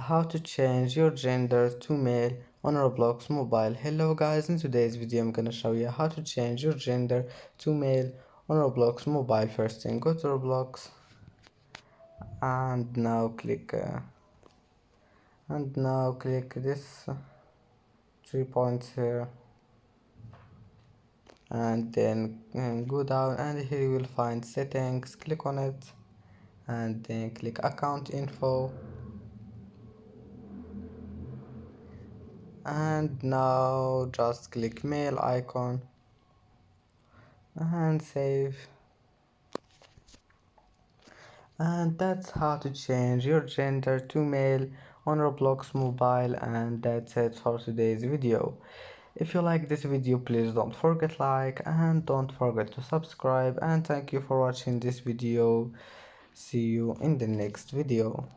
how to change your gender to male on Roblox mobile. Hello guys, in today's video I'm gonna show you how to change your gender to male on Roblox mobile. First thing, go to Roblox and now click this 3 points here, and then go down, and here you will find settings. Click on it and then click account info, and now just click mail icon and save. And that's how to change your gender to male on Roblox mobile. And that's it for today's video. If you like this video, please don't forget like and don't forget to subscribe, and thank you for watching this video. See you in the next video.